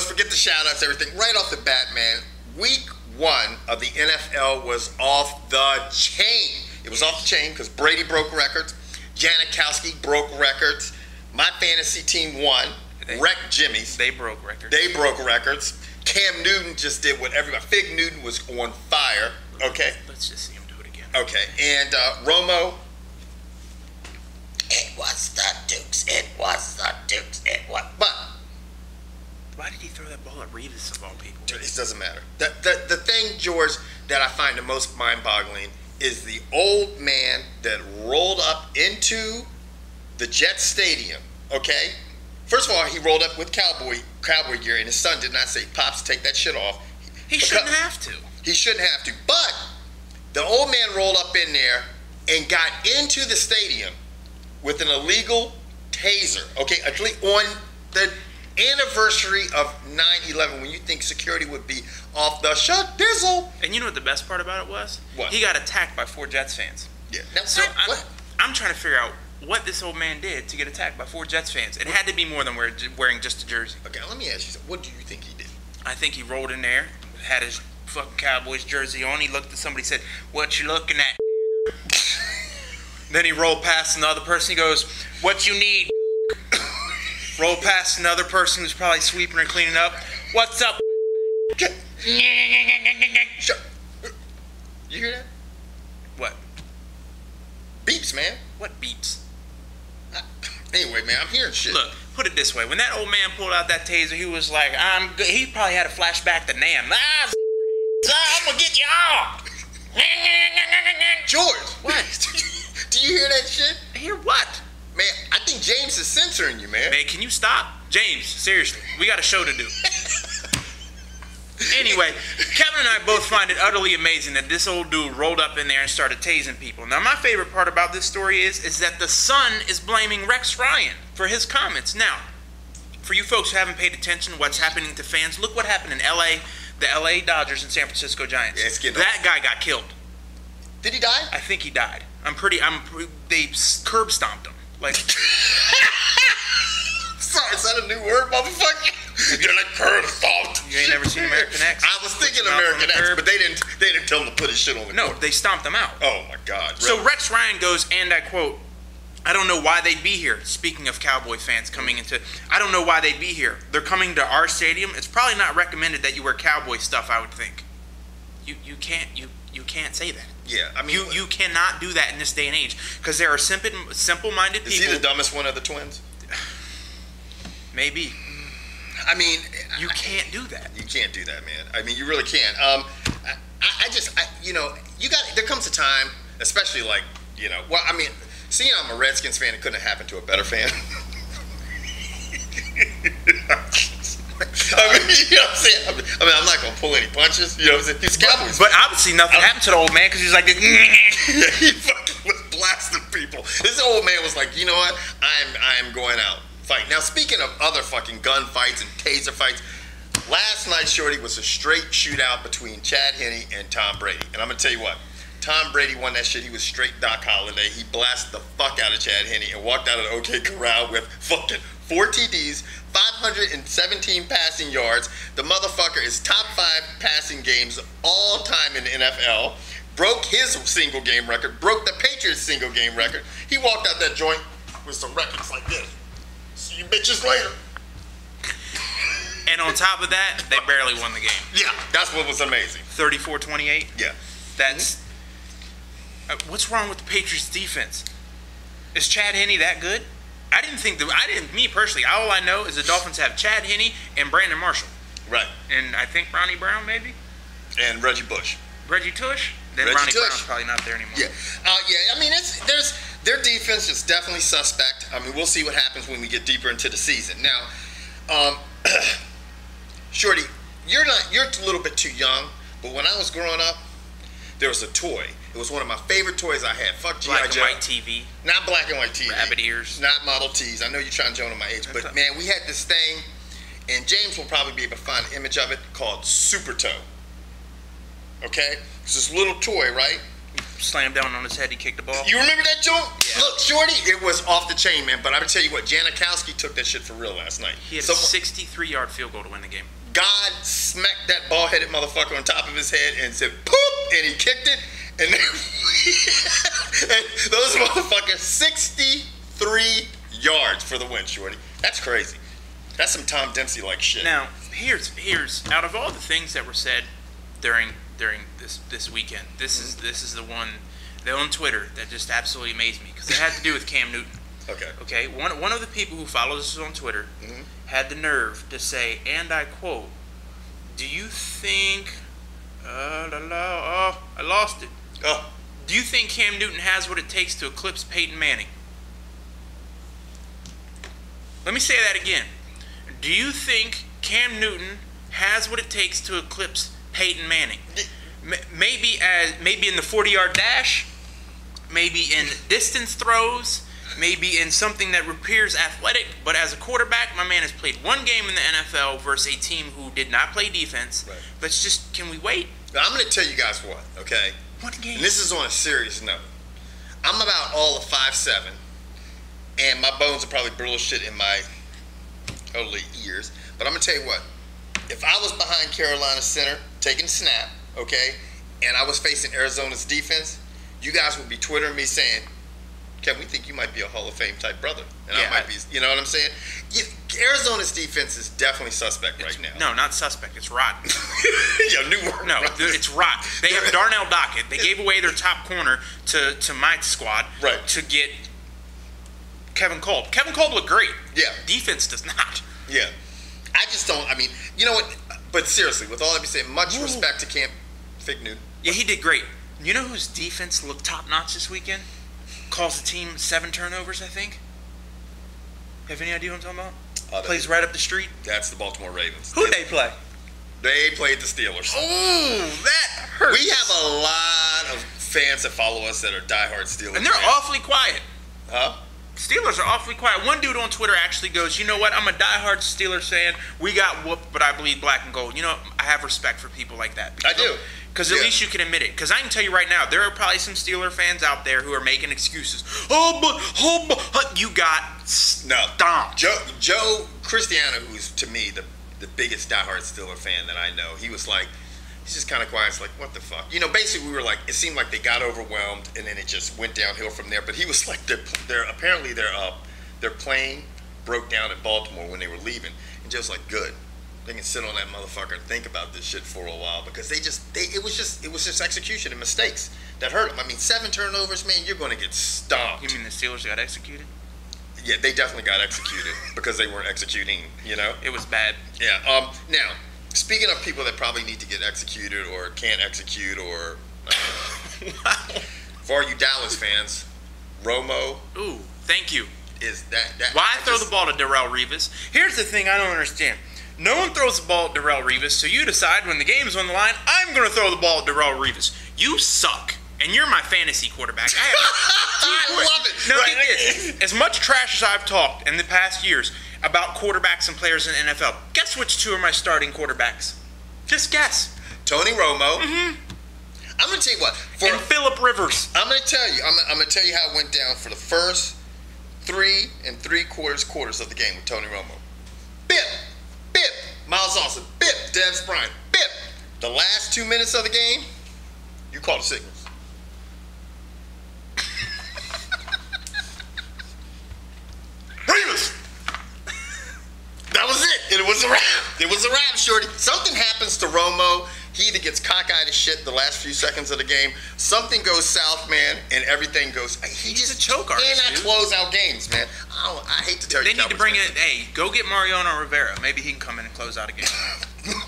goes, forget the shout-outs, everything. Right off the bat, man, week 1 of the NFL was off the chain. It was off the chain because Brady broke records. Janikowski broke records. My fantasy team won. Wrecked Jimmy's. They broke records. They broke records. Cam Newton just did what everybody. Fig Newton was on fire. Okay. Let's just see him do it again. Okay. And Romo. It was the Dukes. It was the Dukes. It was. But why did he throw that ball at Revis of all people? It doesn't matter. The thing, George, that I find the most mind-boggling is the old man that rolled up into the Jets stadium. Okay. First of all, he rolled up with cowboy gear, and his son did not say, "Pops, take that shit off." He shouldn't have to. He shouldn't have to. But the old man rolled up in there and got into the stadium with an illegal taser. Okay, on the anniversary of 9/11, when you think security would be off the shut dizzle. And you know what the best part about it was? What? He got attacked by 4 Jets fans. Yeah. Now, so what? I'm trying to figure out what this old man did to get attacked by 4 Jets fans. It had to be more than wearing just a jersey. Okay, let me ask you something. What do you think he did? I think he rolled in there, had his fucking Cowboys jersey on. He looked at somebody, said, "What you looking at?" Then he rolled past another person. He goes, "What you need?" Rolled past another person who's probably sweeping or cleaning up. "What's up?" Shut. You hear that? What? Beeps, man. What beeps? Anyway, man, I'm hearing shit. Look, put it this way. When that old man pulled out that taser, he was like, "I'm good." He probably had a flashback to Nam. I'm going to get you all. George. What? Do you hear that shit? Hear what? Man, I think James is censoring you, man. Man, can you stop? James, seriously. We got a show to do. Anyway, Kevin and I both find it utterly amazing that this old dude rolled up in there and started tasing people. Now, my favorite part about this story is that the son is blaming Rex Ryan for his comments. Now, for you folks who haven't paid attention to what's happening to fans, look what happened in L.A., the L.A. Dodgers and San Francisco Giants. Yeah, it's getting that guy got killed. Did he die? I think he died. They curb stomped him. Like, sorry, is that a new word, motherfucker? You're like curb stomped. You ain't never seen American X? I was thinking American X, but they didn't tell him to put his shit on the court. No, they stomped him out. Oh my God. Really? So Rex Ryan goes, and I quote, "I don't know why they'd be here." Speaking of Cowboy fans coming into, I don't know why they'd be here. They're coming to our stadium. It's probably not recommended that you wear Cowboy stuff, I would think. You can't say that. Yeah, I mean, you cannot do that in this day and age because there are simple-minded people. Is he the dumbest one of the twins? Maybe. I mean, you can't do that. You can't do that, man. I mean, you really can't. There comes a time, especially like, well, I mean, seeing I'm a Redskins fan, it couldn't have happened to a better fan. I mean, you know what I'm saying? I'm not going to pull any punches. You know what I'm saying? He's Cowboys. But obviously nothing happened to the old man because he's like, yeah, he fucking was blasting people. This old man was like, you know what? I am going out. Fight. Now, speaking of other fucking gun fights and taser fights, last night, Shorty, was a straight shootout between Chad Henne and Tom Brady. And I'm going to tell you what. Tom Brady won that shit. He was straight Doc Holliday. He blasted the fuck out of Chad Henne and walked out of the OK Corral with fucking 4 TDs, 517 passing yards. The motherfucker is top 5 passing games all time in the NFL. Broke his single game record. Broke the Patriots single game record. He walked out that joint with some records like this. See you bitches later. And on top of that, they barely won the game. Yeah, that's what was amazing. 34-28. Yeah. That's what's wrong with the Patriots defense? Is Chad Henne that good? Me personally, all I know is the Dolphins have Chad Henne and Brandon Marshall. Right. And I think Ronnie Brown, maybe? And Reggie Bush. Reggie Tush? Then Reggie Ronnie Tush. Brown's probably not there anymore. Yeah. I mean, their defense is definitely suspect. I mean, we'll see what happens when we get deeper into the season. Now, Shorty, you're a little bit too young, but when I was growing up, there was a toy. It was one of my favorite toys I had. Fuck G.I. Joe. Black and white TV. Not black and white TV. Rabbit ears. Not Model Ts. I know you're trying to join on my age, but man, we had this thing, and James will probably be able to find an image of it, called Super Toe. Okay? It's this little toy, right? Slammed down on his head. He kicked the ball. You remember that joke? Yeah. Look, Shorty, it was off the chain, man. But I'm gonna tell you what, Janikowski took that shit for real last night. He had a 63-yard field goal to win the game. God smacked that ball-headed motherfucker on top of his head and said, "Poop!" and he kicked it, and, and those motherfuckers 63 yards for the win, Shorty. That's crazy. That's some Tom Dempsey-like shit. Now, here's out of all the things that were said during this weekend, this is the one that on Twitter that just absolutely amazed me because it had to do with Cam Newton. Okay. One of the people who follows us on Twitter had the nerve to say, and I quote, "Do you think I lost it. Do you think Cam Newton has what it takes to eclipse Peyton Manning?" Let me say that again. Do you think Cam Newton has what it takes to eclipse Peyton Manning? Maybe in the 40-yard dash, maybe in distance throws, maybe in something that appears athletic, but as a quarterback, my man has played one game in the NFL versus a team who did not play defense. Right. Can we wait? I'm going to tell you guys what, okay? One game. And this is on a serious note. I'm about all of 5'7", and my bones are probably brittle shit in my early years. But I'm going to tell you what. If I was behind Carolina center, taking snap, okay, and I was facing Arizona's defense, you guys would be Twittering me saying, "Kevin, we think you might be a Hall of Fame type brother." And I might be, you know what I'm saying? Arizona's defense is definitely suspect right now. No, not suspect. It's rotten. Yeah, new word. No, it's rotten. They have Darnell Dockett. They gave away their top corner to my squad to get Kevin Kolb. Kevin Kolb looked great. Yeah. Defense does not. Yeah. I just don't, I mean, you know what? But seriously, with all that being said, much respect to Cam Newton. Yeah, he did great. You know whose defense looked top-notch this weekend? Calls the team 7 turnovers, I think. Have any idea what I'm talking about? Plays right up the street. That's the Baltimore Ravens. Who'd they play? They played the Steelers. Oh, that hurts. We have a lot of fans that follow us that are diehard Steelers and they're fans. awfully quiet. Huh? Steelers are awfully quiet. One dude on Twitter actually goes, "You know what? I'm a diehard Steelers fan. We got whooped, but I bleed black and gold." You know, I have respect for people like that. I do. Because at least you can admit it. Because I can tell you right now, there are probably some Steeler fans out there who are making excuses. You got stomped. Joe Cristiano, who's to me the biggest diehard Steeler fan that I know, he was like, he's just kind of quiet. It's like, what the fuck? You know, basically we were like, it seemed like they got overwhelmed and then it just went downhill from there. But he was like, their plane broke down at Baltimore when they were leaving, and Joe's like, good. They can sit on that motherfucker and think about this shit for a while because it was just execution and mistakes that hurt them. I mean, 7 turnovers, man, you're going to get stomped. You mean the Steelers got executed? Yeah, they definitely got executed because they weren't executing, you know? It was bad. Yeah. Now, speaking of people that probably need to get executed or can't execute or for all you Dallas fans, Romo. Ooh, thank you. Is that why throw the ball to Darrelle Revis? Here's the thing I don't understand. No one throws the ball at Darrelle Revis, so you decide when the game's on the line, I'm going to throw the ball at Darrelle Revis. You suck, and you're my fantasy quarterback. I love it. Now, get this. As much trash as I've talked in the past years about quarterbacks and players in the NFL, guess which 2 are my starting quarterbacks? Just guess. Tony Romo. Mm-hmm. I'm going to tell you what. And Phillip Rivers. I'm going to tell you. I'm going to tell you how it went down for the first 3 3/4 of the game with Tony Romo. Bip. Miles Austin, bip. Devs Bryant, bip. The last 2 minutes of the game, you call the signals. Revis. That was it. It was a wrap. It was a wrap, shorty. Something happens to Romo. He either gets cockeyed as shit the last few seconds of the game, something goes south, man, and everything goes. He's a choke artist, cannot close out games, man. I hate to tell you. They need to bring in. Hey, go get Mariano Rivera. Maybe he can come in and close out a game.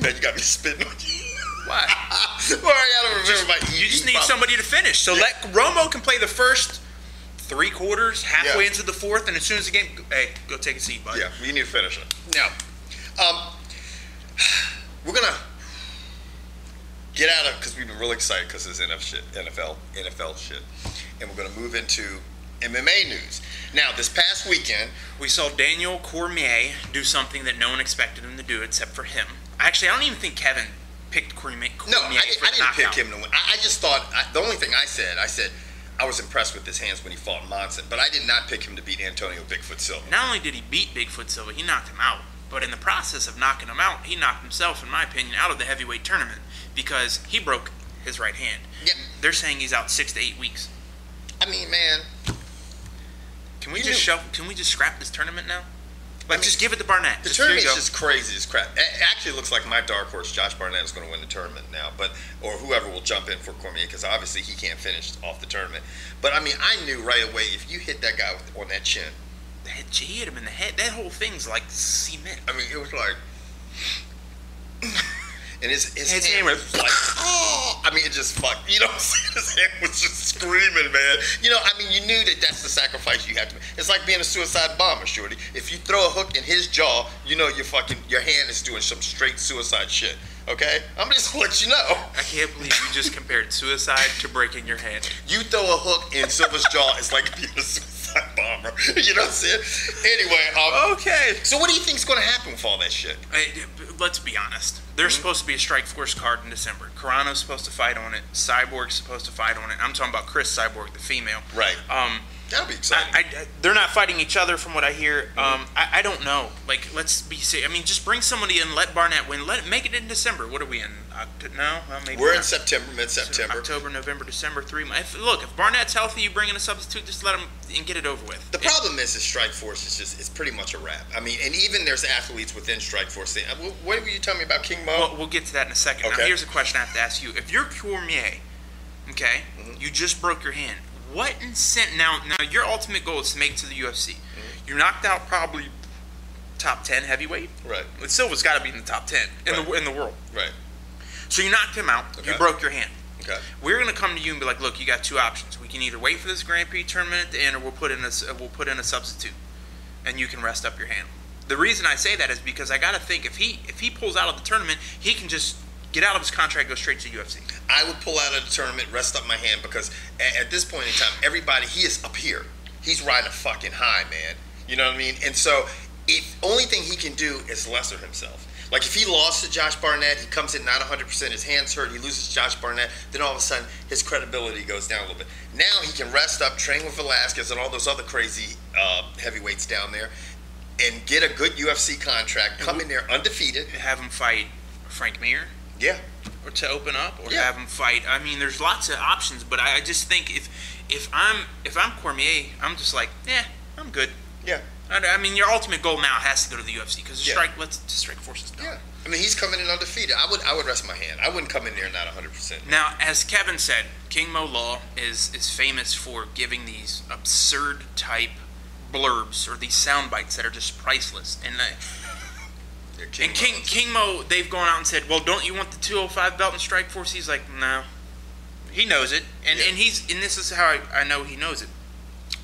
Man, you got me spitting on you. Why? Mariano Rivera. You just need somebody to finish. So let Romo can play the first 3 quarters, halfway into the 4th, and as soon as the game, hey, go take a seat, buddy. Yeah, you need to finish it. Now, we're gonna get out of, because we've been really excited because it's NFL shit, and we're going to move into MMA news. Now, this past weekend, we saw Daniel Cormier do something that no one expected him to do except for him. Actually, I don't even think Kevin picked Cormier. No, I didn't pick him to win. I just thought, the only thing I said I was impressed with his hands when he fought Monson, but I did not pick him to beat Antonio Bigfoot Silva. Not only did he beat Bigfoot Silva, he knocked him out. But in the process of knocking him out, he knocked himself, in my opinion, out of the heavyweight tournament because he broke his right hand. Yeah. They're saying he's out 6 to 8 weeks. I mean, man, can we just scrap this tournament now? Like, just give it to Barnett. The tournament is just crazy as crap. It actually looks like my dark horse, Josh Barnett, is going to win the tournament now, or whoever will jump in for Cormier, because obviously he can't finish off the tournament. But I mean, I knew right away if you hit that guy on that chin, he hit him in the head. That whole thing's like cement. I mean, it was like, and his hand was like, oh, I mean, it just fucked. You know what I'm saying? His hand was just screaming, man. You know, I mean, you knew that that's the sacrifice you have to make. It's like being a suicide bomber, shorty. If you throw a hook in his jaw, you know your hand is doing some straight suicide shit. Okay? I'm just gonna let you know. I can't believe you just compared suicide to breaking your hand. You throw a hook in Silva's jaw, it's like being a suicide bomber. You know what I'm saying? Anyway, okay. So what do you think's gonna happen with all that shit? Let's be honest. There's supposed to be a Strikeforce card in December. Carano's supposed to fight on it. Cyborg's supposed to fight on it. I'm talking about Chris Cyborg, the female. Right. That'll be exciting. They're not fighting each other, from what I hear. I don't know. Like, let's be serious. I mean, just bring somebody in, let Barnett win. Make it in December. What are we in? No, well, maybe we're not. in September, mid-September. October, November, December, 3 months. Look, if Barnett's healthy, you bring in a substitute. Just let him and get it over with. The problem is Strikeforce it's pretty much a wrap. I mean, and even there's athletes within Strikeforce. What were you telling me about King Mo? Well, we'll get to that in a second. Okay. Now, here's a question I have to ask you. If you're Cormier, okay, you just broke your hand. What incentive? Now, your ultimate goal is to make it to the UFC. You knocked out probably top 10 heavyweight. Right. But Silva's got to be in the top 10 in the world. Right. So you knocked him out. Okay. You broke your hand. Okay. We're gonna come to you and be like, look, you got two options. We can either wait for this Grand Prix tournament at the end, or we'll put in a substitute, and you can rest up your hand. The reason I say that is because I gotta think if he pulls out of the tournament, he can just get out of his contract, go straight to UFC. I would pull out of the tournament, rest up my hand, because at this point in time, he is up here. He's riding a fucking high, man. You know what I mean? And so, only thing he can do is lesser himself. Like, if he lost to Josh Barnett, he comes in not 100%, his hand's hurt, he loses to Josh Barnett, then all of a sudden, his credibility goes down a little bit. Now he can rest up, train with Velasquez and all those other crazy heavyweights down there, and get a good UFC contract, come in there undefeated. Have him fight Frank Mir. Yeah. Or to open up, or have him fight. I mean, there's lots of options, but I just think if I'm Cormier, I'm just like, I'm good. Yeah. I mean, your ultimate goal now has to go to the UFC because Strikeforce is done. Yeah. I mean, he's coming in undefeated. I would rest my hand. I wouldn't come in there not 100%. Now, as Kevin said, King Mo Law is famous for giving these absurd type blurbs or these sound bites that are just priceless. And King Mo, they've gone out and said, well, don't you want the 205 belt in Strikeforce? He's like, no. He knows it. And this is how I know he knows it.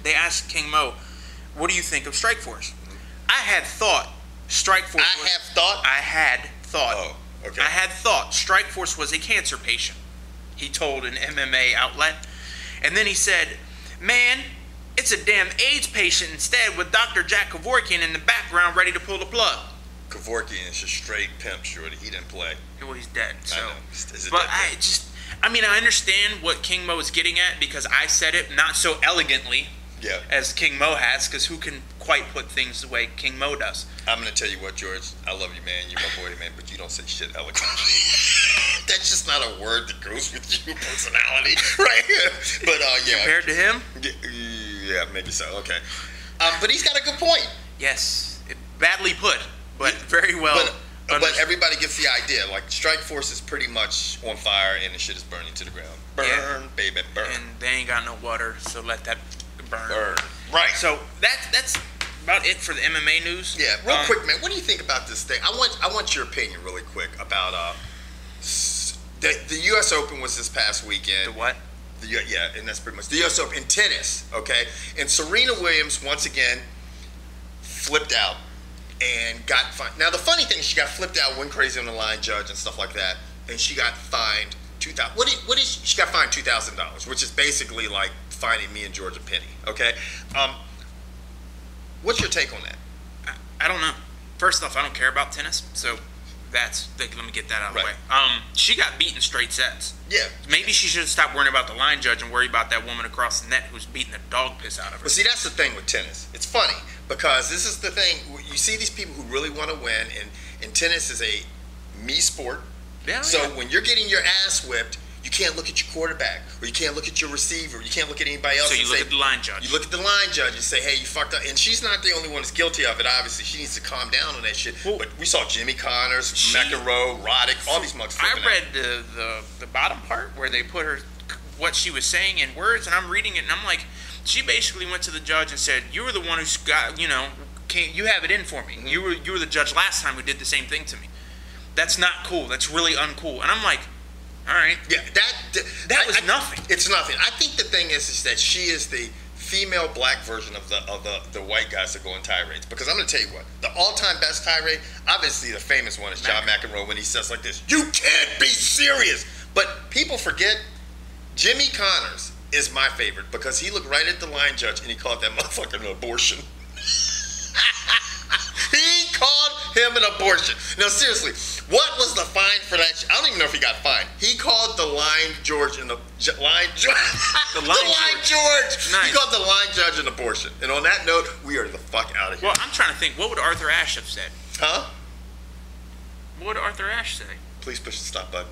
They asked King Mo, what do you think of Strikeforce? I had thought Strikeforce Oh, okay. I had thought Strikeforce was a cancer patient, he told an MMA outlet. And then he said, man, it's a damn AIDS patient instead with Dr. Jack Kevorkian in the background ready to pull the plug. Kevorkian is a straight pimp, shorty. He didn't play. Well, he's dead. So. I know. But I understand what King Mo is getting at because I said it not so elegantly as King Mo has, because who can quite put things the way King Mo does? I'm going to tell you what, George. I love you, man. You're my boy, man, but you don't say shit eloquently. That's just not a word that goes with your personality, right? But, Compared to him? Yeah, maybe so. Okay. But he's got a good point. Yes. Badly put, but very well But everybody gets the idea. Like, Strikeforce is pretty much on fire, and the shit is burning to the ground. Burn, baby, burn. And they ain't got no water, so let that burn. Right. So that's about it for the MMA news. Yeah. Real quick, man. What do you think about this thing? I want your opinion, really quick, about the U.S. Open was this past weekend. The what? And that's pretty much the U.S. Open in tennis. Okay. And Serena Williams once again flipped out and got fined. Now the funny thing is, she got flipped out, went crazy on the line judge and stuff like that, and she got fined $2,000. She got fined $2,000, which is basically like fining me and George a penny. Okay. What's your take on that? I don't know. First off, I don't care about tennis, so Let me get that out of the Right. way. She got beaten straight sets. Yeah. Maybe she should have stopped worrying about the line judge and worry about that woman across the net who's beating the dog piss out of her. But see, that's the thing with tennis. It's funny because this is the thing. You see these people who really want to win, and tennis is a me sport. Yeah, So yeah. when you're getting your ass whipped, you can't look at your quarterback, or you can't look at your receiver, you can't look at anybody else. So you and look say, at the line judge. You look at the line judge and say, "Hey, you fucked up." And she's not the only one that's guilty of it. Obviously, she needs to calm down on that shit. Well, but we saw Jimmy Connors, McEnroe, Roddick, all these mugs. I read the bottom part where they put her what she was saying in words, and I'm reading it, and I'm like, she basically went to the judge and said, "You were the one who's got, you have it in for me. Mm-hmm. You were the judge last time who did the same thing to me. That's not cool. That's really uncool." And I'm like, all right. Yeah, That was nothing. It's nothing. I think the thing is that she is the female black version of the white guys that go on tirades. Because I'm going to tell you what, the all-time best tirade, obviously the famous one is John McEnroe when he says like this, "You can't be serious." But people forget, Jimmy Connors is my favorite because he looked right at the line judge and he called that motherfucker an abortion. He called him an abortion. Now, seriously, what was the fine for that? I don't even know if he got fined. He called the line George an line George. The line George. Nice. He called the line judge an abortion. And on that note, we are the fuck out of here. Well, I'm trying to think. What would Arthur Ashe have said? Huh? What would Arthur Ashe say? Please push the stop button.